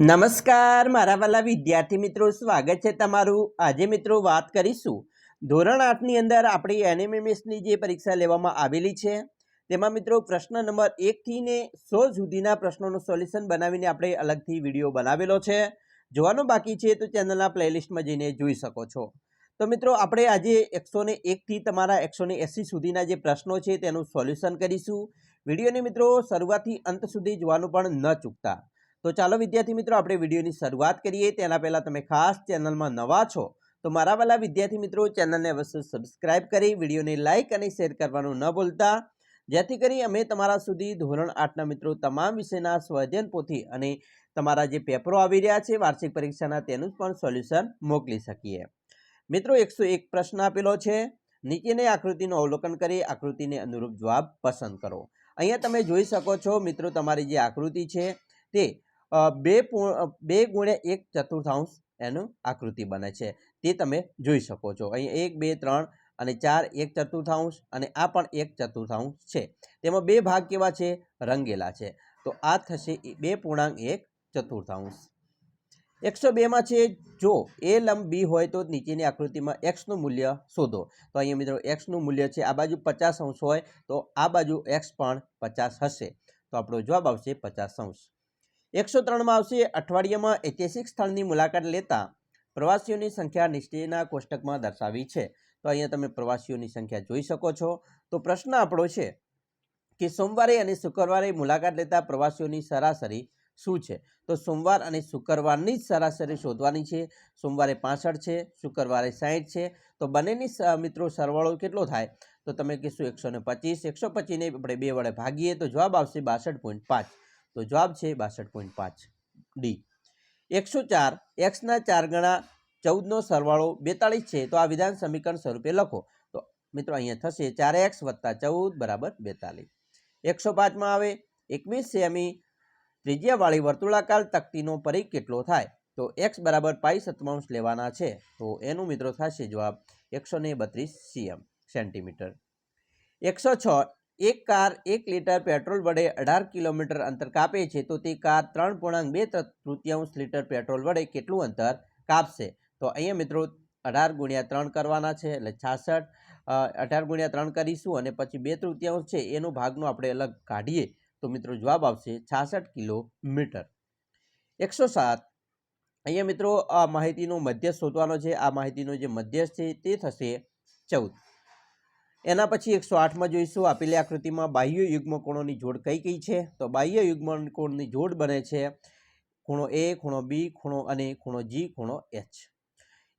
નમસ્કાર મારા વાલા વિદ્યાર્થી મિત્રો, સ્વાગત છે તમારું। આજે મિત્રો વાત કરીશું ધોરણ 8ની અંદર આપણી એનએમએમએસની જે પરીક્ષા લેવામાં આવેલી છે તેમાં મિત્રો પ્રશ્ન નંબર 1 થી ને 100 સુધીના પ્રશ્નોનું સોલ્યુશન બનાવીને આપણે અલગથી વિડીયો બનાવેલો છે। જોવાનું બાકી છે તો ચેનલના પ્લેલિસ્ટમાં જઈને જોઈ શકો છો। તો મિત્રો આપણે આજે 101 થી તમારા 180 સુધીના જે પ્રશ્નો છે તેનું સોલ્યુશન કરીશું। વિડીયોને મિત્રો શરૂઆતથી અંત સુધી જોવાનું પણ ન ચૂકતા। તો ચાલો વિદ્યાર્થી મિત્રો આપણે વિડીયોની શરૂઆત કરીએ। તેના પહેલાં તમે ખાસ ચેનલમાં નવા છો તો મારા વાલા વિદ્યાર્થી મિત્રો ચેનલને અવશ્ય સબસ્ક્રાઇબ કરી વિડીયોને લાઇક અને શેર કરવાનું ન ભૂલતા, જેથી કરી અમે તમારા સુધી ધોરણ 8ના મિત્રો તમામ વિષયના સ્વાધ્યાયન પોથી અને તમારા જે પેપરો આવી રહ્યા છે વાર્ષિક પરીક્ષાના તેનું પણ સોલ્યુશન મોકલી શકીએ। મિત્રો 101 પ્રશ્ન આપેલો છે। નીચેની આકૃતિનું અવલોકન કરી આકૃતિને અનુરૂપ જવાબ પસંદ કરો। અહીંયા તમે જોઈ શકો છો મિત્રો, તમારી જે આકૃતિ છે તે 2 ગુણ્યા 1 ચતુર્થાંશ એનું આકૃતિ બને છે તે તમે જોઈ શકો છો। અહીં 1 2 3 અને 4 1 ચતુર્થાંશ અને આ પણ 1 ચતુર્થાંશ છે। તેમાં બે ભાગ કેવા છે? રંગેલા છે। તો આ થશે 2.1 ચતુર્થાંશ। 102 માં છે જો એ લંબ બી હોય તો નીચેની આકૃતિમાં x નું મૂલ્ય શોધો। તો અહીંયા મિત્રો x નું મૂલ્ય છે આ બાજુ 50 અંશ હોય તો આ બાજુ x પણ 50 હશે, તો આપણો જવાબ આવશે 50 અંશ। 103 માં આવશે અઠવાડિયામાં ઐતિહાસિક સ્થળની મુલાકાત લેતા પ્રવાસીઓની સંખ્યા નીચેના કોષ્ટકમાં દર્શાવી છે। તો અહીંયા તમે પ્રવાસીઓની સંખ્યા જોઈ શકો છો। તો પ્રશ્ન આપણો છે કે સોમવારે અને શુક્રવારે મુલાકાત લેતા પ્રવાસીઓની સરાસરી શું છે? તો સોમવાર અને શુક્રવારની જ સરાસરી શોધવાની છે। સોમવારે 65 છે, શુક્રવારે 60 છે, તો બંનેની મિત્રો સરવાળો કેટલો થાય? તો તમે કહેશો 125। 125ને આપણે 2 વડે ભાગીએ તો જવાબ આવશે 62.5। તો જવાબ છે 62.5 ડી। 104 x ના 4 ગણા 14 નો સરવાળો 42 છે, તો આ વિધાન સમીકરણ સ્વરૂપે લખો। તો મિત્રો અહીંયા થશે 4x + 14 = 42। 105 માં આવે 21 સેમી ત્રિજ્યાવાળી વર્તુળાકાર તકતીનો પરિઘ કેટલો થાય? તો x = π/7 લેવાના છે, તો એનું મિત્રો થશે જવાબ 132 સેન્ટીમીટર। 106 એક કાર 1 લીટર પેટ્રોલ વડે 18 કિલોમીટર અંતર કાપે છે, તો તે કાર 3.2 લીટર પેટ્રોલ વડે કેટલું અંતર કાપશે? તો અહીંયા મિત્રો 18 × 3 કરવાના છે એટલે 66। 18 × 3 કરીશું અને પછી 2/3 છે એનો ભાગનો આપણે અલગ કાઢીએ તો મિત્રો જવાબ આવશે 66 કિલોમીટર। 107 અહીંયા મિત્રો આ માહિતીનો મધ્યસ્થ શોધવાનો છે। આ માહિતીનો જે મધ્યસ્થ છે તે થશે 14। એના પછી 108 માં જોઈશું આપેલી આકૃતિમાં બાહ્ય યુગ્મ કોણોની જોડ કઈ છે? તો બાહ્ય યુગ્મ કોણની જોડ બને છે ખૂણો A, ખૂણો B, ખૂણો અને ખૂણો G, ખૂણો H।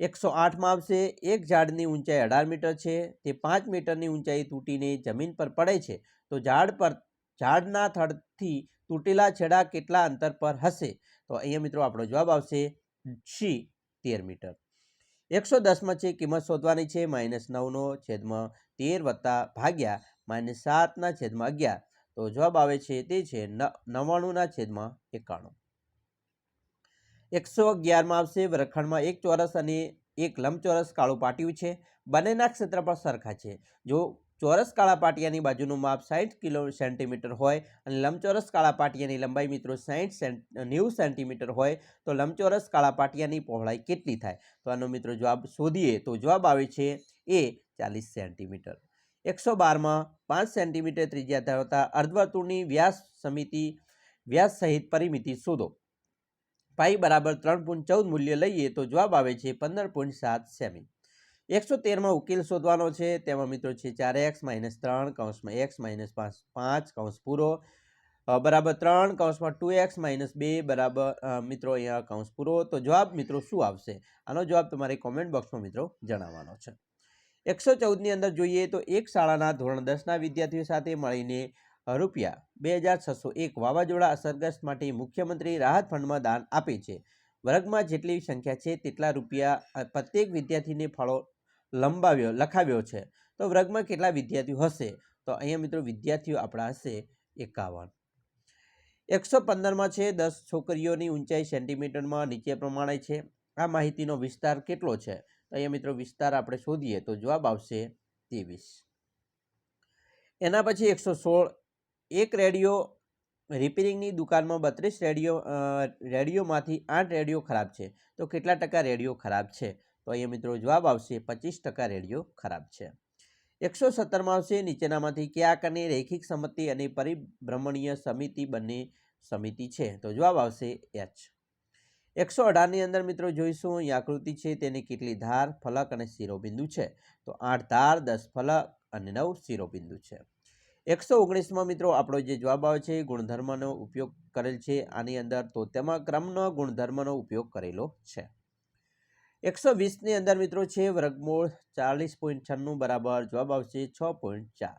108 માં આવશે એક ઝાડની ઊંચાઈ 18 મીટર છે, તે 5 મીટરની ઊંચાઈ તૂટીને જમીન પર પડે છે, તો ઝાડના થડથી તૂટેલા છેડા કેટલા અંતર પર હશે? તો અહીંયા મિત્રો આપણો જવાબ આવશે C 13 મીટર। 110 માં છે કિંમત શોધવાની છે -9/13 વત્તા ભાગ્યા -7/11, તો જવાબ આવે છે તે છે 99/91। 111 માં આવશે વર્ગખંડમાં એક ચોરસ અને એક લંબચોરસ કાળું પાટિયું છે, બંનેના ક્ષેત્રફળ સરખા છે। જો ચોરસ કાળા પાટિયાની બાજુનું માપ 60 સેન્ટીમીટર હોય અને લંબચોરસ કાળા પાટિયાની લંબાઈ મિત્રો 90 સેન્ટીમીટર હોય તો લંબચોરસ કાળા પાટિયાની પહોળાઈ કેટલી થાય? તો આનો મિત્રો જવાબ શોધીએ તો જવાબ આવે છે એ 40 સેન્ટીમીટર। 112 માં 5 સેન્ટીમીટર ત્રિજ્યા ધરાવતા અર્ધવર્તુળની વ્યાસ સહિત પરિમિતિ શોધો। પાઈ બરાબર 3.14 મૂલ્ય લઈએ તો જવાબ આવે છે 15.7 સેમી। 113 માં ઉકેલ શોધવાનો છે। તેમાં મિત્રો છે 4x - 3 (x - 5 કૌંસ પૂરો બરાબર 3 2x - 2 બરાબર મિત્રો અહીંયા કૌંસ પૂરો, તો જવાબ મિત્રો શું આવશે? આનો જવાબ તમારે કોમેન્ટ બોક્સમાં મિત્રો જણાવવાનો છે। 114ની અંદર જોઈએ તો એક શાળાના ધોરણ 10ના વિદ્યાર્થીઓ સાથે મળીને ₹2601 વાવાઝોડા અસરગ્રસ્ત માટે મુખ્યમંત્રી રાહત ફંડમાં દાન આપે છે। વર્ગમાં જેટલી સંખ્યા છે તેટલા રૂપિયા પ્રત્યેક વિદ્યાર્થીને ફાળો લખાવ્યો છે, તો વર્ગમાં કેટલા વિદ્યાર્થીઓ હશે? તો અહીંયા મિત્રો વિદ્યાર્થીઓ આપણા હશે 51। 115 માં છે 10 છોકરીઓની ઊંચાઈ સેન્ટીમીટરમાં નીચે પ્રમાણે છે, આ માહિતીનો વિસ્તાર કેટલો છે? તો અહીંયા મિત્રો વિસ્તાર આપણે શોધીએ તો જવાબ આવશે 23। એના પછી 116 એક રેડિયો રિપેરિંગની દુકાનમાં 32 રેડિયોમાંથી 8 રેડિયો ખરાબ છે, તો કેટલા ટકા રેડિયો ખરાબ છે? તો અહીંયા મિત્રો જવાબ આવશે 25% રેડિયો ખરાબ છે. 117માં આવશે નીચેનામાંથી ક્યાંક અને રૈખિક સમમિતિ અને પરિભ્રમણીય સમિતિ બંને સમિતિ છે? તો જવાબ આવશે એચ. 118ની અંદર મિત્રો જોઈશું અહીં આકૃતિ છે, તેની કેટલી ધાર, ફલક અને શિરોબિંદુ છે? તો 8 ધાર, 10 ફલક અને 9 શિરોબિંદુ છે. 119માં મિત્રો આપણો જે જવાબ આવે છે ગુણધર્મનો ઉપયોગ કરેલ છે આની અંદર, તો તેમાં ક્રમનો ગુણધર્મનો ઉપયોગ કરેલો છે. 120ની અંદર મિત્રો છે વર્ગમૂળ 40.96 બરાબર જવાબ આવશે 6.4.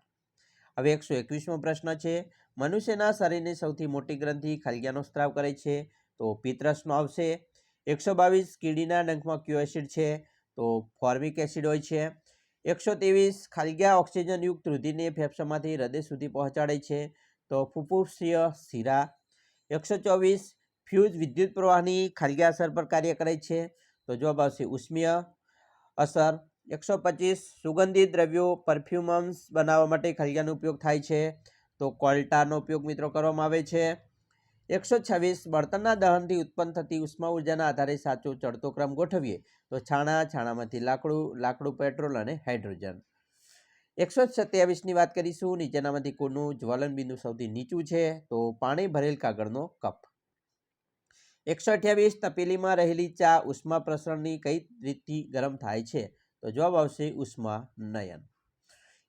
હવે 121મો પ્રશ્ન છે, મનુષ્યના શરીરની સૌથી મોટી ગ્રંથિ ખાલિયાનો સ્ત્રાવ કરે છે? તો પિત્તરસનો આવશે. 122 કીડીના ડંખમાં કયો એસિડ છે? તો ફોર્મિક એસિડ હોય છે. 123 ખાલિયા ઓક્સિજનયુક્ત રુધિરને ફેફસામાંથી હૃદય સુધી પહોંચાડે છે? તો ફુફુસીય શિરા. 124 ફ્યુઝ વિદ્યુત પ્રવાહની ખાલિયા અસર પર કાર્ય કરે છે? તો જવાબ આવશે ઉષ્મીય અસર. 125 સુગંધિત દ્રવ્યો પરફ્યુમ્સ બનાવવા માટે ખાલિયાનો ઉપયોગ થાય છે? તો કોલ્ટાનો ઉપયોગ મિત્રો કરવામાં આવે છે. 126 બળતણના દહનથી ઉત્પન્ન થતી ઉષ્મા ઉર્જાના આધારે સાચો ચડતો ક્રમ ગોઠવીએ? તો છાણામાંથી લાકડું, પેટ્રોલ અને હાઇડ્રોજન. 127ની વાત કરીશું, નીચેનામાંથી કોનું જ્વલન બિંદુ સૌથી નીચું છે? તો પાણી ભરેલ કાગળનો કપ. 128 તપેલીમાં રહેલી ચા ઉષ્મા પ્રસરણની કઈ રીતથી ગરમ થાય છે? તો જવાબ આવશે ઉષ્માનયન.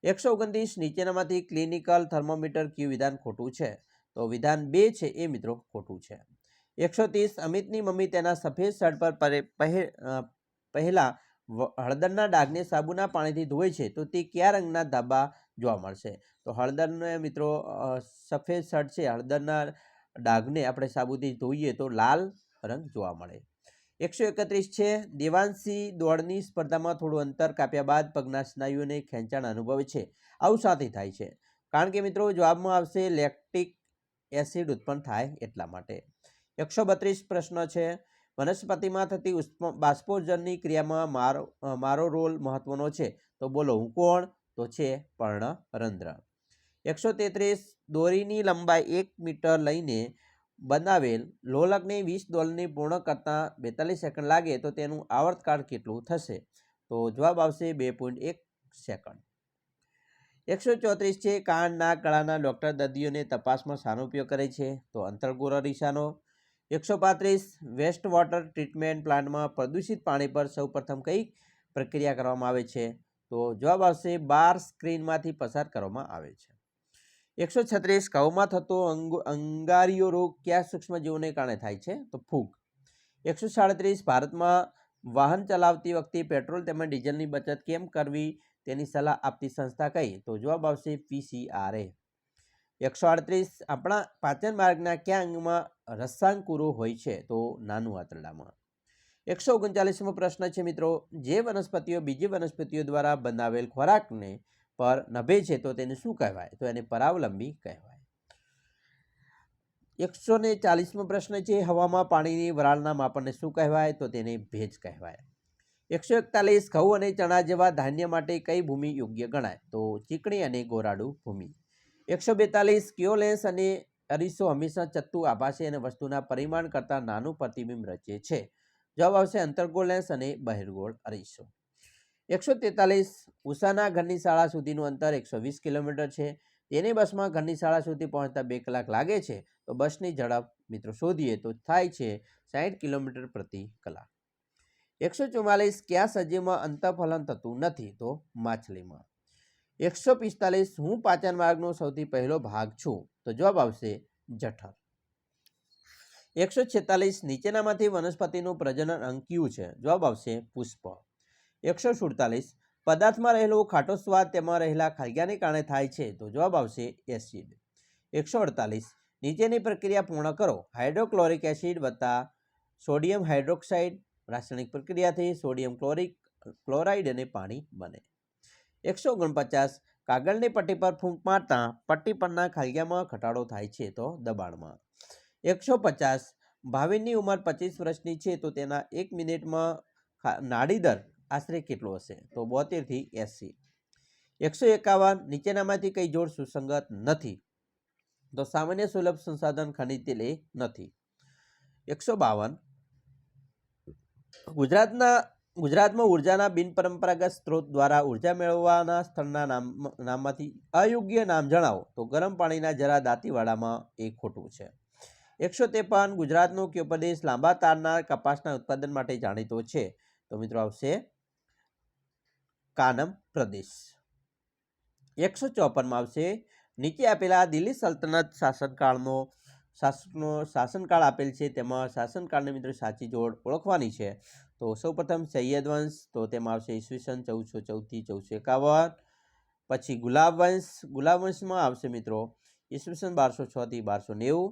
129 નીચેનામાંથી ક્લિનિકલ થર્મોમીટર કયું વિધાન ખોટું છે? તો વિધાન 2 છે એ મિત્રો ખોટું છે. 130 અમિતની મમ્મી તેના સફેદ શર્ટ પર પહેલા હળદરના ડાઘને સાબુના પાણીથી ધોવે છે, તો તે કયા રંગના ધાબા જોવા મળશે? તો હળદરને મિત્રો સફેદ શર્ટ છે, હળદરના ડાઘને આપણે સાબુથી ધોઈએ તો લાલ રંગ જોવા મળે. 131 છે, દેવાંશી દોડની સ્પર્ધામાં થોડું અંતર કાપ્યા બાદ પગના સ્નાયુઓને ખેંચાણ અનુભવે છે, આવું શાથી થાય છે? કારણ કે મિત્રો જવાબમાં આવશે લેક્ટિક એસિડ ઉત્પન્ન થાય એટલા માટે. 132 પ્રશ્ન છે, વનસ્પતિમાં થતી બાષ્પોર્જનની ક્રિયામાં મારો રોલ મહત્વનો છે, તો બોલો હું કોણ? તો છે પર્ણરંધ્ર. 133 દોરીની લંબાઈ 1 મીટર લઈને બનાવેલ લોલકને 20 દોલને પૂર્ણ કરતા 42 સેકન્ડ લાગે તો તેનું આવર્તકાળ કેટલું થશે? તો જવાબ આવશે 2.1 સેકન્ડ. 134 છે, કાન, નાક, ગળાના ડૉક્ટર દર્દીઓને તપાસમાં શાનો ઉપયોગ કરે છે? તો અંતર્ગોળ અરીસાનો. 135 વેસ્ટ વોટર ટ્રીટમેન્ટ પ્લાન્ટમાં પ્રદૂષિત પાણી પર સૌપ્રથમ કઈ પ્રક્રિયા કરવામાં આવે છે? તો જવાબ આવશે બાર સ્ક્રીનમાંથી પસાર કરવામાં આવે છે. 136 ઘઉંમાં થતો અંગારીયો રોગ કયા સૂક્ષ્મજીવોને કારણે થાય છે? તો ફૂગ. 137 ભારતમાં વાહન ચલાવતી વખતે પેટ્રોલ તેમજ ડીઝલની બચત કેમ કરવી તેની સલાહ આપતી સંસ્થા કઈ? તો જવાબ આવશે PCRA. 138 આપણા પાચન માર્ગના કયા અંગમાં રસાંકુરો હોય છે? તો નાનું આંતરડામાં. 139મો પ્રશ્ન છે મિત્રો, જે વનસ્પતિઓ બીજી વનસ્પતિઓ દ્વારા બનાવેલ ખોરાકને પર નભે છે તો તેને શું કહેવાય? તો એને પરાવલંબી કહેવાય. 140મો પ્રશ્ન છે, હવામાં પાણીની વરાળના માપનને શું કહેવાય? તો તેને ભેજ કહેવાય. 141 ઘઉં અને ચણા જેવા ધાન્ય માટે કઈ ભૂમિ યોગ્ય ગણાય? તો ચીકણી અને ગોરાડુ ભૂમિ. 142 કયો લેન્સ અને અરીસો હંમેશા ચત્તુ આભાસી અને વસ્તુના પરિમાણ કરતાં નાનું પ્રતિબિંબ રચે છે? જવાબ આવશે અંતર્ગોળ લેન્સ અને બહિર્ગોળ અરીસો. 143 ઉષાના ઘરની શાળા સુધીનું અંતર 120 કિલોમીટર છે, તેને બસમાં ઘરની શાળા સુધી પહોંચતા 2 કલાક લાગે છે, તો બસની ઝડપ મિત્રો શોધીએ તો થાય છે 60 કિલોમીટર પ્રતિ કલાક. 144 કયા સજીવમાં અંતઃફલન થતું નથી? તો માછલીમાં. 145 હું પાચન માર્ગનો સૌથી પહેલો ભાગ છું, તો જવાબ આવશે જઠર. 146 નીચેનામાંથી વનસ્પતિનું પ્રજનન અંગ કયું છે? જવાબ આવશે પુષ્પ. 147 પદાર્થમાં રહેલો ખાટો સ્વાદ તેમાં રહેલા ખાલિયાને કારણે થાય છે, તો જવાબ આવશે એસિડ. 148 નીચેની પ્રક્રિયા પૂર્ણ કરો, હાઇડ્રોક્લોરિક એસિડ વત્તા સોડિયમ હાઇડ્રોક્સાઇડ રાસાયણિક પ્રક્રિયાથી સોડિયમ ક્લોરાઇડ અને પાણી બને. 149 કાગળની પટ્ટી પર ફૂંક મારતા પટ્ટી પરના ખાલિયામાં ઘટાડો થાય છે, તો દબાણમાં. 150 ભાવિનની ઉંમર 25 વર્ષની છે, તો તેના 1 મિનિટમાં નાડી દર આશરે કેટલો હશે? તો 72 થી 80. 151 નીચેનામાંથી કઈ જોડ સુસંગત નથી? તો સામાન્ય સુલભ સંસાધન ખનિજ તેલ એ નથી. 152 ગુજરાતમાં ઉર્જાના બિનપરંપરાગત સ્ત્રોત દ્વારા ઉર્જા મેળવવાના સ્થળના નામમાંથી અયોગ્ય નામ જણાવો. તો ગરમ પાણીના જરા દાંતીવાડામાં એ ખોટું છે. 153 ગુજરાતનો કયો પ્રદેશ લાંબા તારના કપાસના ઉત્પાદન માટે જાણીતો છે? તો મિત્રો આવશે કાનમ પ્રદેશ. 154 આવશે નીચે આપેલા દિલ્હી સલ્તનત શાસનકાળ આપેલ છે, તેમાં શાસનકાળને મિત્રો સાચી જોડ ઓળખવાની છે. તો સૌપ્રથમ સૈયદ વંશ, તો તેમાં આવશે ઈસવીસન 1414 થી 1451. પછી ગુલાબ વંશમાં આવશે મિત્રો ઈસવીસન 1206 થી 1290.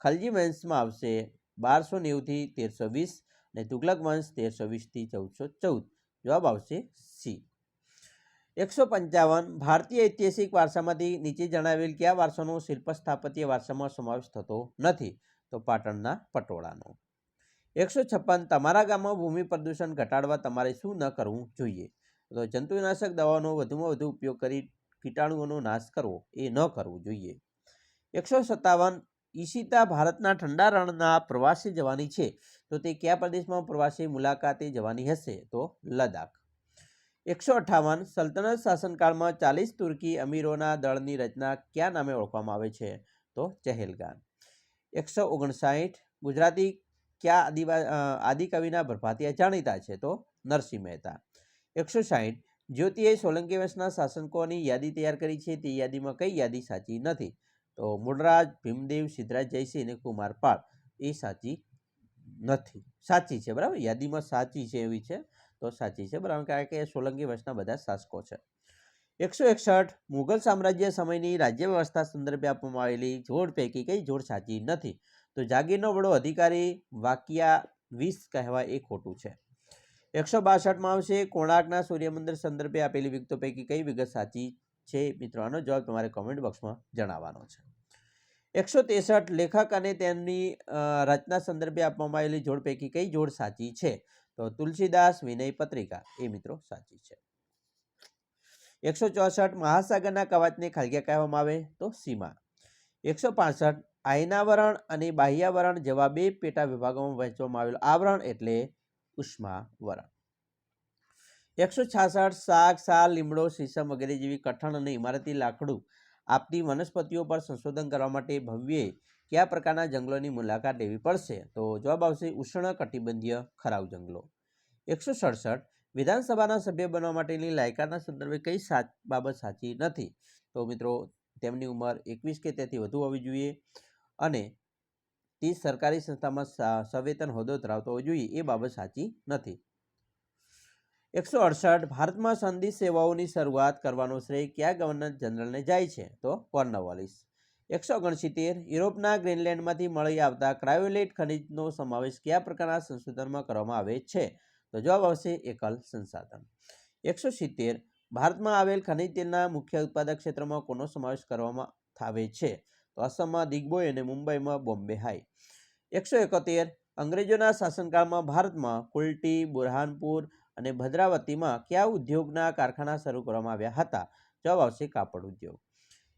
ખલજી વંશમાં આવશે 1290 થી 1320 અને તુગલક વંશ 1320 થી 1414. જવાબ આવશે સી. 155 ભારતીય ઐતિહાસિક વારસામાંથી નીચે જણાવેલ કયા વારસાનો શિલ્પ સ્થાપત્ય વારસામાં સમાવેશ થતો નથી? તો પાટણના પટોળાનો. 156 તમારા ગામમાં ભૂમિ પ્રદૂષણ ઘટાડવા તમારે શું ન કરવું જોઈએ? તો જંતુનાશક દવાનો વધુમાં વધુ ઉપયોગ કરી કીટાણુઓનો નાશ કરવો એ ન કરવું જોઈએ. 157 ઈશિતા ભારતના ઠંડા રણના પ્રવાસે જવાની છે, તો તે કયા પ્રદેશમાં પ્રવાસી મુલાકાતે જવાની હશે? તો લદ્દાખ. 158 સલ્તનત શાસનકાળમાં 40 તુર્કી અમીરોના દળની રચના કયા નામે ઓળખવામાં આવે છે? તો ચહેલગાન. 159 ગુજરાતી કયા આદિકવિના પ્રભાતિયા જાણીતા છે? તો નરસિંહ મહેતા. 160 જ્યોતિએ સોલંકી વંશના શાસકોની યાદી તૈયાર કરી છે, તે યાદીમાં કઈ યાદી સાચી નથી? તો મૂળરાજ, ભીમદેવ, સિદ્ધરાજ જયસિંહ અને કુમારપાળ એ સાચી નથી. સાચી છે, બરાબર, યાદીમાં સાચી છે એવી છે તો સાચી છે, બરાબર, કારણ કે સોલંકી વંશના બધા શાસકો છે. 161 મુઘલ સામ્રાજ્ય સમયની રાજ્ય વ્યવસ્થા સંદર્ભે આપવામાં આવેલી જોડ પૈકી કઈ જોડ સાચી નથી? તો જાગીરનો વડો અધિકારી વાકિયા 20 કહેવાય એ ખોટું છે. 162 આવશે કોણાર્કના સૂર્યમંદિર સંદર્ભે આપેલી વિગતો પૈકી કઈ વિગત સાચી છે? મિત્રો આનો જવાબ તમારે કોમેન્ટ બોક્સમાં જણાવવાનો છે. 163 લેખક અને તેમની રચના સંદર્ભે આપવામાં આવેલી જોડ પૈકી કઈ જોડ સાચી છે? તો તુલસીદાસ વિનય પત્રિકા એ મિત્રો સાચી છે. 164 મહાસાગરના કવચને ખાલિયા કહેવામાં આવે? તો સીમા. 165 આયનાવરણ અને બાહ્યાવરણ જેવા બે પેટા વિભાગોમાં વહેંચવામાં આવેલું આવરણ એટલે ઉષ્માવરણ. 166 શાક, સાલ, લીમડો, શીશમ વગેરે જેવી કઠણ અને ઇમારતી લાકડું આપતી વનસ્પતિઓ પર સંશોધન કરવા માટે ભવ્યે કયા પ્રકારના જંગલોની મુલાકાત લેવી પડશે? તો જવાબ આવશે ઉષ્ણકટિબંધીય ખરાવ જંગલો. 167 વિધાનસભાના સભ્ય બનવા માટેની લાયકાતના સંદર્ભે કઈ બાબત સાચી નથી? તો મિત્રો તેમની ઉંમર 21 કે તેથી વધુ હોવી જોઈએ અને તે સરકારી સંસ્થામાં સવેતન હોદ્દો ધરાવતો હોવો જોઈએ એ બાબત સાચી નથી. 168 ભારતમાં સંધિ સેવાઓની શરૂઆત કરવાનો શ્રેય કયા ગવર્નર જનરલને જાય છે? તો કોર્નવાલિસ. 169 યુરોપના ગ્રીનલેન્ડમાંથી મળી આવતા ક્રાયોલેટ ખનિજનો સમાવેશ કયા પ્રકારના સંશોધનમાં કરવામાં આવે છે? તો જવાબ આવશે એકલ સંસાધન. 170 ભારતમાં આવેલ ખનિજ તેલના મુખ્ય ઉત્પાદક ક્ષેત્રમાં કોનો સમાવેશ કરવામાં આવે છે? તો અસમમાં દિગ્બોય અને મુંબઈમાં બોમ્બે હાઈ. 171 અંગ્રેજોના શાસનકાળમાં ભારતમાં કુલ્ટી, બુરહાનપુર અને ભદ્રાવતીમાં કયા ઉદ્યોગના કારખાના શરૂ કરવામાં આવ્યા હતા? જવાબ આવશે કાપડ ઉદ્યોગ.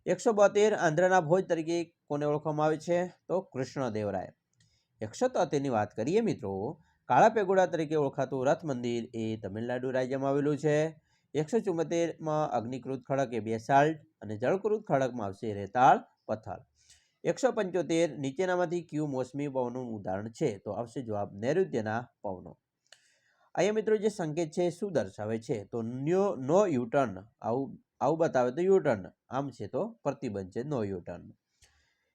172 આંધ્રના ભોજ તરીકે કોને ઓળખવામાં આવે છે? તો કૃષ્ણદેવરાય. 173ની વાત કરીએ મિત્રો, કાળા પેગોડા તરીકે ઓળખાતું રથ મંદિર એ તમિલનાડુ રાજ્યમાં આવેલું છે. 174માં અગ્નિકૃત ખડક એ બેસાલ્ટ અને જળકૃત ખડકમાં આવશે રેતાળ પથ્થર. 175 નીચેનામાંથી કયું મોસમી પવનનું ઉદાહરણ છે? તો આવશે જવાબ નૈઋત્યના પવનો. અહીંયા મિત્રો જે સંકેત છે શું દર્શાવે છે? તો નો યુટર્ન, આવું બતાવે તો યુટર્ન, આમ છે તો પ્રતિબંધ છે, નો યુટર્ન.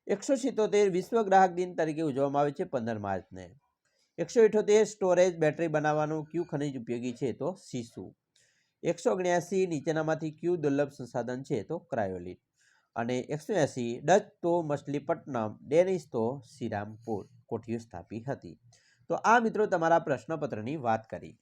177 વિશ્વ ગ્રાહક દિન તરીકે ઉજવવામાં આવે છે 15 માર્ચને. 178 સ્ટોરેજ બેટરી બનાવવાનું કયું ખનિજ ઉપયોગી છે? તો સીસુ. 179 નીચેનામાંથી કયું દુર્લભ સંસાધન છે? તો ક્રાયોલિટ. અને 180 ડચ તો મછલીપટ્ટનમ, ડેનિશ તો શ્રીરામપુર કોઠીઓ સ્થાપી હતી. તો આ મિત્રો તમારા પ્રશ્નપત્રની વાત કરી.